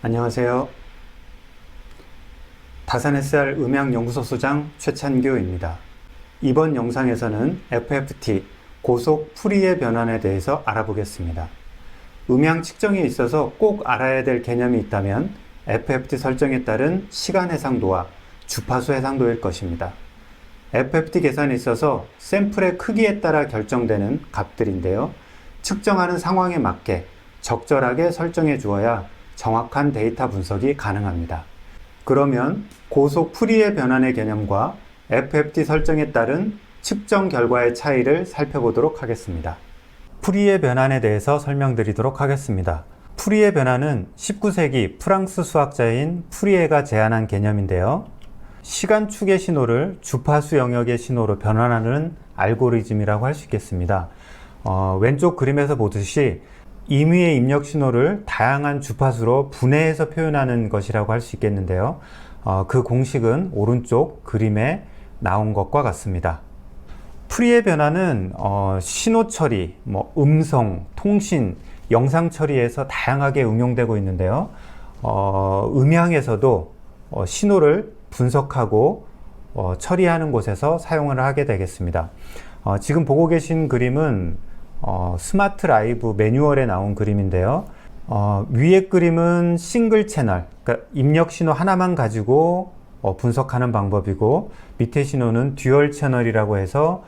안녕하세요. 다산SR 음향연구소 소장 최찬규입니다. 이번 영상에서는 FFT, 고속 풀이의 변환에 대해서 알아보겠습니다. 음향 측정에 있어서 꼭 알아야 될 개념이 있다면 FFT 설정에 따른 시간 해상도와 주파수 해상도일 것입니다. FFT 계산에 있어서 샘플의 크기에 따라 결정되는 값들인데요. 측정하는 상황에 맞게 적절하게 설정해 주어야 정확한 데이터 분석이 가능합니다. 그러면 고속 풀이의 변환의 개념과 FFT 설정에 따른 측정 결과의 차이를 살펴보도록 하겠습니다. 풀이의 변환에 대해서 설명드리도록 하겠습니다. 풀이의 변환은 19세기 프랑스 수학자인 풀이에가 제안한 개념인데요. 시간축의 신호를 주파수 영역의 신호로 변환하는 알고리즘이라고 할 수 있겠습니다. 왼쪽 그림에서 보듯이 임의의 입력 신호를 다양한 주파수로 분해해서 표현하는 것이라고 할 수 있겠는데요. 그 공식은 오른쪽 그림에 나온 것과 같습니다. 풀이의 변화는 신호 처리, 음성, 통신, 영상 처리에서 다양하게 응용되고 있는데요. 음향에서도 신호를 분석하고 처리하는 곳에서 사용을 하게 되겠습니다. 지금 보고 계신 그림은 스마트 라이브 매뉴얼에 나온 그림인데요. 위에 그림은 싱글 채널, 그러니까 입력 신호 하나만 가지고 분석하는 방법이고, 밑에 신호는 듀얼 채널이라고 해서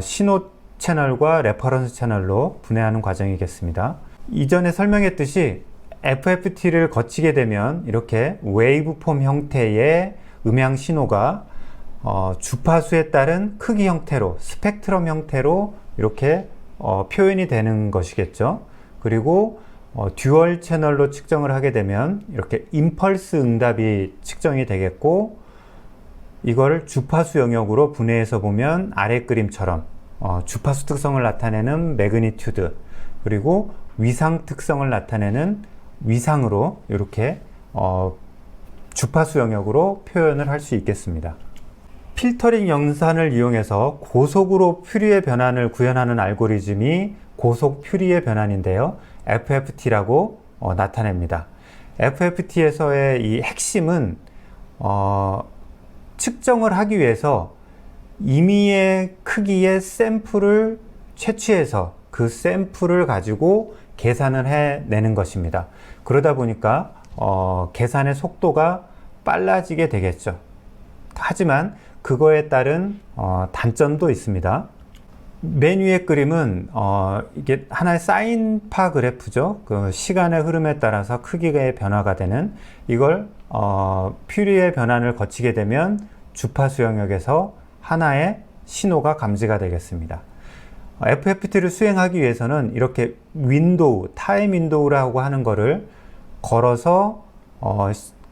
신호 채널과 레퍼런스 채널로 분해하는 과정이겠습니다. 이전에 설명했듯이 FFT를 거치게 되면 이렇게 웨이브폼 형태의 음향 신호가 주파수에 따른 크기 형태로, 스펙트럼 형태로 이렇게 표현이 되는 것이겠죠. 그리고 듀얼 채널로 측정을 하게 되면 이렇게 임펄스 응답이 측정이 되겠고, 이걸 주파수 영역으로 분해해서 보면 아래 그림처럼 주파수 특성을 나타내는 매그니튜드, 그리고 위상 특성을 나타내는 위상으로 이렇게 주파수 영역으로 표현을 할 수 있겠습니다. 필터링 연산을 이용해서 고속으로 퓨리의 변환을 구현하는 알고리즘이 고속 퓨리의 변환인데요. FFT라고 나타냅니다. FFT에서의 이 핵심은 측정을 하기 위해서 임의의 크기의 샘플을 채취해서 그 샘플을 가지고 계산을 해내는 것입니다. 그러다 보니까 계산의 속도가 빨라지게 되겠죠. 하지만 그거에 따른 단점도 있습니다. 맨 위의 그림은 이게 하나의 사인파 그래프죠. 그 시간의 흐름에 따라서 크기의 변화가 되는, 이걸 퓨리의 변환을 거치게 되면 주파수 영역에서 하나의 신호가 감지가 되겠습니다. FFT를 수행하기 위해서는 이렇게 윈도우, 타임 윈도우라고 하는 거를 걸어서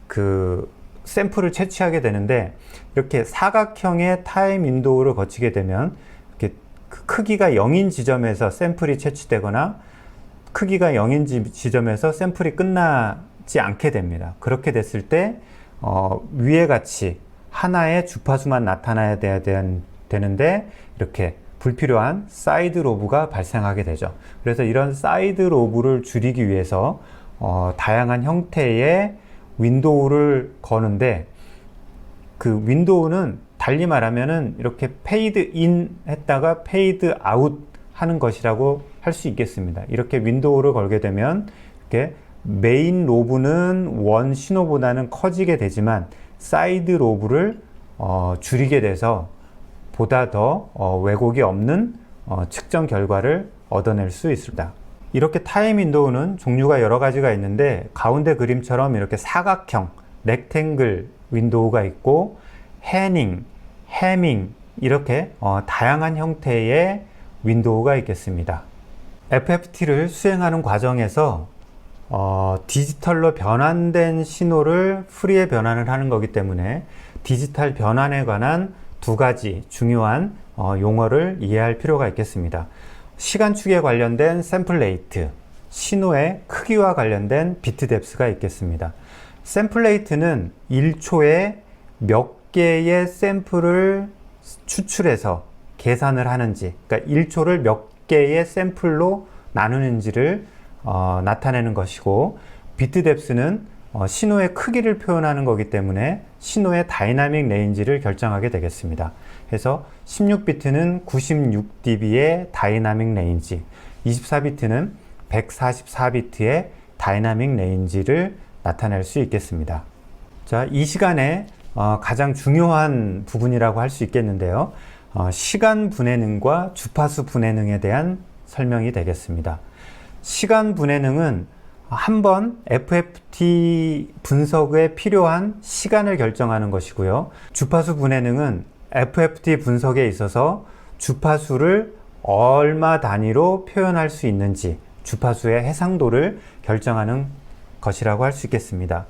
그 샘플을 채취하게 되는데, 이렇게 사각형의 타임 윈도우를 거치게 되면 이렇게 크기가 0인 지점에서 샘플이 채취되거나 크기가 0인 지점에서 샘플이 끝나지 않게 됩니다. 그렇게 됐을 때 위의 같이 하나의 주파수만 나타나야 되는데 이렇게 불필요한 사이드 로브가 발생하게 되죠. 그래서 이런 사이드 로브를 줄이기 위해서 다양한 형태의 윈도우를 거는데, 그 윈도우는 달리 말하면은 이렇게 페이드 인 했다가 페이드 아웃 하는 것이라고 할 수 있겠습니다. 이렇게 윈도우를 걸게 되면 이렇게 메인 로브는 원 신호보다는 커지게 되지만 사이드 로브를 줄이게 돼서 보다 더 왜곡이 없는 측정 결과를 얻어낼 수 있습니다. 이렇게 타임 윈도우는 종류가 여러 가지가 있는데, 가운데 그림처럼 이렇게 사각형, 렉탱글 윈도우가 있고, 해밍, 이렇게 다양한 형태의 윈도우가 있겠습니다. FFT를 수행하는 과정에서 디지털로 변환된 신호를 풀이에 변환을 하는 거기 때문에 디지털 변환에 관한 두 가지 중요한 용어를 이해할 필요가 있겠습니다. 시간축에 관련된 샘플 레이트, 신호의 크기와 관련된 비트 뎁스가 있겠습니다. 샘플 레이트는 1초에 몇 개의 샘플을 추출해서 계산을 하는지, 그러니까 1초를 몇 개의 샘플로 나누는지를 나타내는 것이고, 비트 뎁스는 신호의 크기를 표현하는 거기 때문에 신호의 다이나믹 레인지를 결정하게 되겠습니다. 그래서 16비트는 96dB의 다이나믹 레인지, 24비트는 144비트의 다이나믹 레인지를 나타낼 수 있겠습니다. 자, 이 시간에 가장 중요한 부분이라고 할 수 있겠는데요. 시간 분해능과 주파수 분해능에 대한 설명이 되겠습니다. 시간 분해능은 한번 FFT 분석에 필요한 시간을 결정하는 것이고요. 주파수 분해능은 FFT 분석에 있어서 주파수를 얼마 단위로 표현할 수 있는지, 주파수의 해상도를 결정하는 것이라고 할 수 있겠습니다.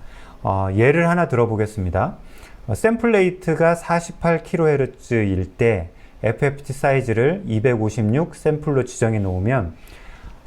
예를 하나 들어보겠습니다. 샘플 레이트가 48kHz일 때 FFT 사이즈를 256 샘플로 지정해 놓으면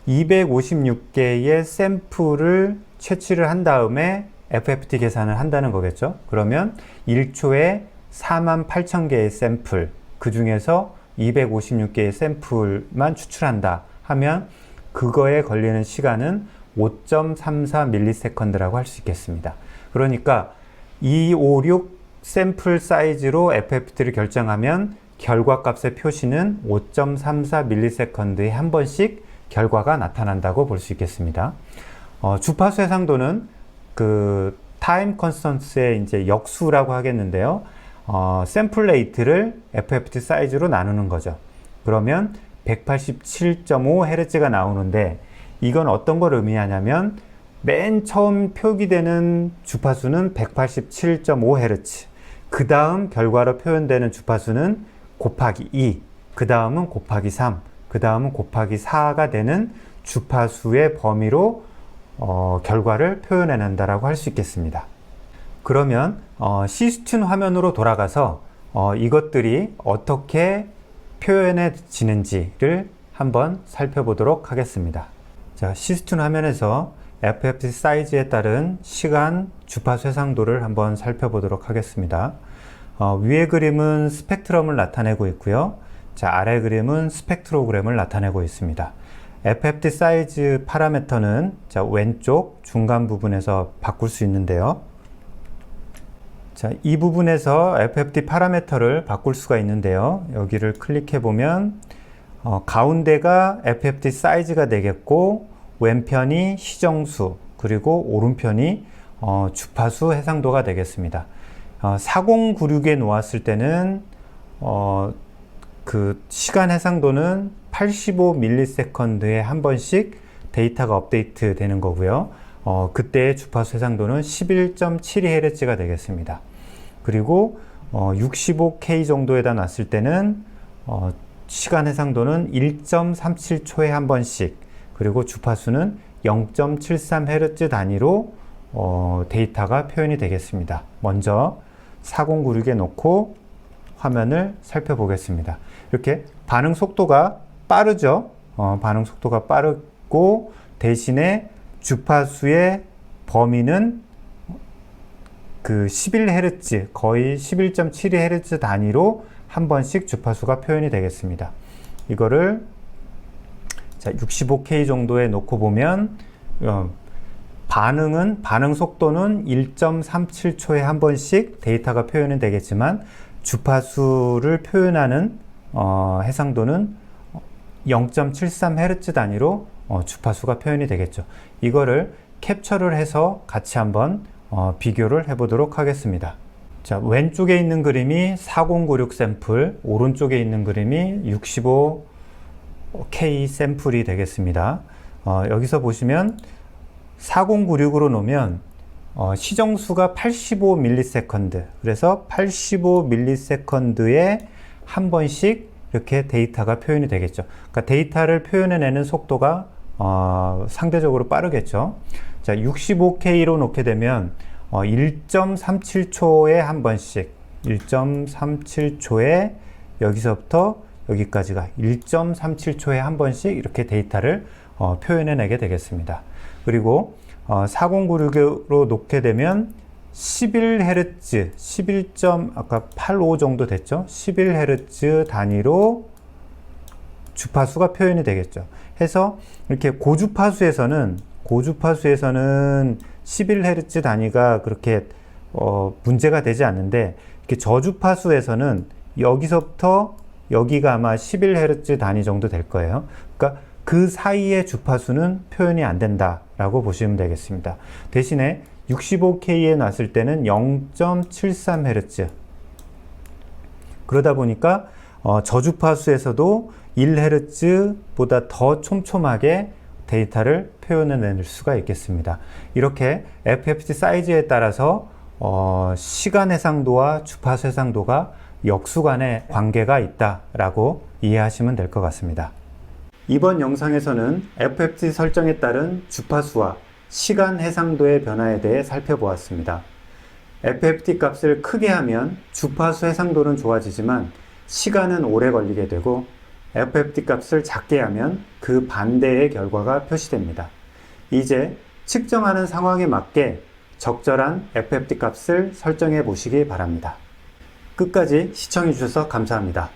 256개의 샘플을 채취를 한 다음에 FFT 계산을 한다는 거겠죠. 그러면 1초에 48,000개의 샘플, 그 중에서 256개의 샘플만 추출한다 하면 그거에 걸리는 시간은 5.34ms라고 할 수 있겠습니다. 그러니까 256 샘플 사이즈로 FFT를 결정하면 결과값의 표시는 5.34ms에 한 번씩 결과가 나타난다고 볼 수 있겠습니다. 주파수 해상도는 그 타임 컨스턴스의 이제 역수라고 하겠는데요. 샘플 레이트를 FFT 사이즈로 나누는 거죠. 그러면 187.5Hz가 나오는데 이건 어떤 걸 의미하냐면 맨 처음 표기되는 주파수는 187.5Hz, 그 다음 결과로 표현되는 주파수는 곱하기 2, 그 다음은 곱하기 3, 그 다음은 곱하기 4가 되는 주파수의 범위로 결과를 표현해낸다라고 할 수 있겠습니다. 그러면 시스튠 화면으로 돌아가서 이것들이 어떻게 표현해지는지를 한번 살펴보도록 하겠습니다. 자, 시스튠 화면에서 FFT 사이즈에 따른 시간, 주파수 해상도를 한번 살펴보도록 하겠습니다. 위의 그림은 스펙트럼을 나타내고 있고요. 자, 아래 그림은 스펙트로그램을 나타내고 있습니다. FFT 사이즈 파라미터는 자, 왼쪽 중간 부분에서 바꿀 수 있는데요. 자, 이 부분에서 FFT 파라미터를 바꿀 수가 있는데요. 여기를 클릭해 보면 가운데가 FFT 사이즈가 되겠고, 왼편이 시정수, 그리고 오른편이 주파수 해상도가 되겠습니다. 4096에 놓았을 때는 그 시간 해상도는 85ms에 한 번씩 데이터가 업데이트 되는 거고요. 그때의 주파수 해상도는 11.72Hz가 되겠습니다. 그리고 65K 정도에다 놨을 때는 시간 해상도는 1.37초에 한 번씩, 그리고 주파수는 0.73Hz 단위로 데이터가 표현이 되겠습니다. 먼저 4096에 놓고 화면을 살펴보겠습니다. 이렇게 반응 속도가 빠르죠. 반응 속도가 빠르고 대신에 주파수의 범위는 그 11Hz, 거의 11.72Hz 단위로 한 번씩 주파수가 표현이 되겠습니다. 이거를 자, 65K 정도에 놓고 보면 반응 속도는 1.37초에 한 번씩 데이터가 표현이 되겠지만 주파수를 표현하는 해상도는 0.73Hz 단위로 주파수가 표현이 되겠죠. 이거를 캡처를 해서 같이 한번 비교를 해보도록 하겠습니다. 자, 왼쪽에 있는 그림이 4096 샘플, 오른쪽에 있는 그림이 65K 샘플이 되겠습니다. 여기서 보시면 4096으로 놓으면 시정수가 85ms, 그래서 85ms에 한 번씩 이렇게 데이터가 표현이 되겠죠. 그러니까 데이터를 표현해내는 속도가 상대적으로 빠르겠죠. 자, 65K로 놓게 되면 1.37초에 한 번씩, 1.37초에 여기서부터 여기까지가 1.37초에 한 번씩 이렇게 데이터를 표현해내게 되겠습니다. 그리고 4096으로 놓게 되면 11Hz, 11.85 정도 됐죠? 11Hz 단위로 주파수가 표현이 되겠죠. 해서 이렇게 고주파수에서는 11Hz 단위가 그렇게 문제가 되지 않는데, 이렇게 저주파수에서는 여기서부터 여기가 아마 11Hz 단위 정도 될 거예요. 그러니까 그 사이의 주파수는 표현이 안 된다라고 보시면 되겠습니다. 대신에 65K에 놨을 때는 0.73Hz. 그러다 보니까 저주파수에서도 1Hz보다 더 촘촘하게 데이터를 표현해낼 수가 있겠습니다. 이렇게 FFT 사이즈에 따라서 시간 해상도와 주파수 해상도가 역수간의 관계가 있다라고 이해하시면 될 것 같습니다. 이번 영상에서는 FFT 설정에 따른 주파수와 시간 해상도의 변화에 대해 살펴보았습니다. FFT 값을 크게 하면 주파수 해상도는 좋아지지만 시간은 오래 걸리게 되고, FFT 값을 작게 하면 그 반대의 결과가 표시됩니다. 이제 측정하는 상황에 맞게 적절한 FFT 값을 설정해 보시기 바랍니다. 끝까지 시청해 주셔서 감사합니다.